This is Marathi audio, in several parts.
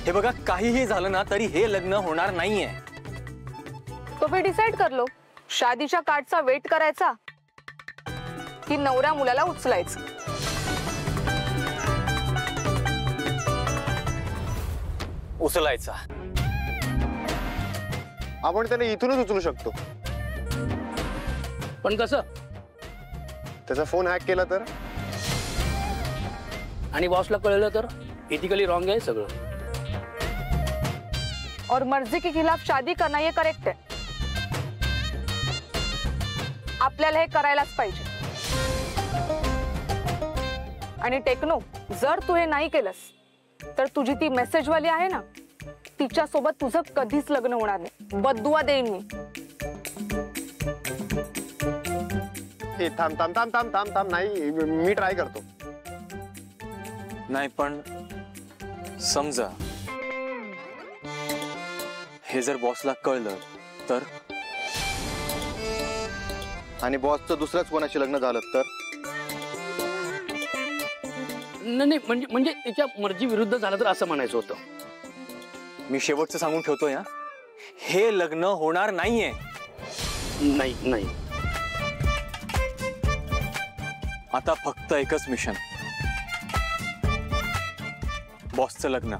हे बघा, काहीही झालं ना तरी हे लग्न होणार नाहीये। तो फिर डिसाइड कर लो, शादीच्या कार्डचा वेट करायचा की नवऱ्या मुलाला उचलायचं। उचलायचा। आपण त्याला इथूनच उचलू शकतो, पण कसं? त्याचा फोन हॅक केला तर आणि बॉसला कळलं तर? एथिकली रॉंग आहे सगळं। और मर्जी के खिलाफ शादी करना ये करेक्ट है। आपल्याला हे करायलाच पाहिजे। आणि टेक्नो, जर तू हे नाही केलंस तर तुझी ती मेसेज वाली आहे ना, तिच्या सोबत तुझं कधीच लग्न होणार नाही। बद्दुआ देईन मी। हे थांब थांब थांब थांब थांब थांब, नाही मी ट्राय करतो। नाही पण समजा हे जर बॉसला कळलं तर? आणि बॉसचं दुसऱ्याच कोणाशी लग्न झालं तर? नाही म्हणजे त्याच्या मर्जी विरुद्ध झालं तर असं म्हणायचं होतं। मी शेवटचं सांगून ठेवतोय, हे लग्न होणार नाहीये। नाही आता फक्त एकच मिशन, बॉसचं लग्न।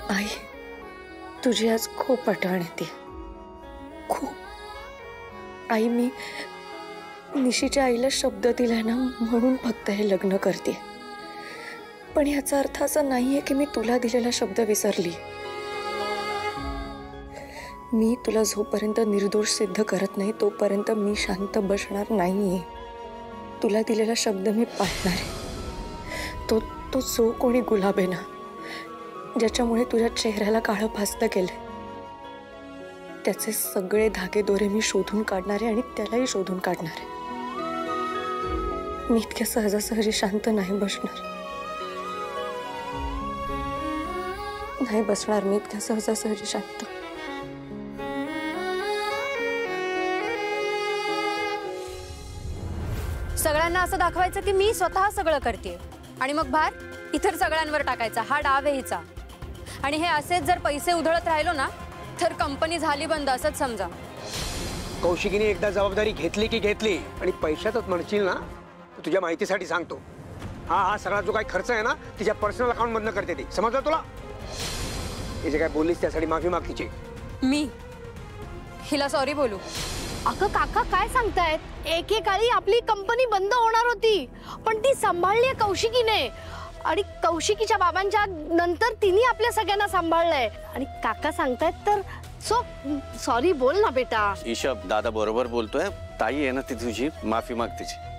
आई, तुझी आज खूप आठवण येते, खूप। आई, मी निशीच्या आईला शब्द दिला ना म्हणून फक्त हे लग्न करते, पण याचा अर्थ असा नाहीये की मी तुला दिलेला शब्द विसरली। मी तुला जोपर्यंत निर्दोष सिद्ध करत नाही तोपर्यंत मी शांत बसणार नाहीये। तुला दिलेला शब्द मी पाळणार आहे। तो जो कोणी गुलाब आहे ना, ज्याच्यामुळे तुझ्या चेहऱ्याला काळं फासलं गेलंय, त्याचे सगळे धागे दोरे मी शोधून काढणार आहे आणि त्यालाही शोधून काढणार आहे। मी इतक्या सहजासहजी शांत नाही बसणार, नाही बसणार मी इतक्या सहजासहजी शांत। सगळ्यांना असं दाखवायचं की मी स्वतः सगळं करते आणि मग भार इतर सगळ्यांवर टाकायचा, हा डाव आहे हिचा। आणि हे असेच जर पैसे उधळत राहिलो ना तर कंपनी झाली बंद असंच समजा। कौशिकीने एकदा जबाबदारी घेतली की घेतली, आणि पैशातच म्हणशील ना तर तुझ्या माहितीसाठी सांगतो, हा सगळा जो काही खर्च आहे ना तिच्या पर्सनल अकाउंट मधनं करते ती, समजलं तुला? हे जे काय बोललीस त्यासाठी माफी माग तिची। मी हिला सॉरी बोलू? अगं काका काय सांगतायत? एकेकाळी आपली कंपनी बंद होणार होती पण ती सांभाळली कौशिकीने, आणि कौशिकीच्या बाबांच्या नंतर तिने आपल्या सगळ्यांना सांभाळलंय। आणि काका सांगतायत तर सॉरी बोल ना बेटा। ईशा, दादा बरोबर बोलतोय, ताई आहे ना ती तुझी, माफी माग तिची।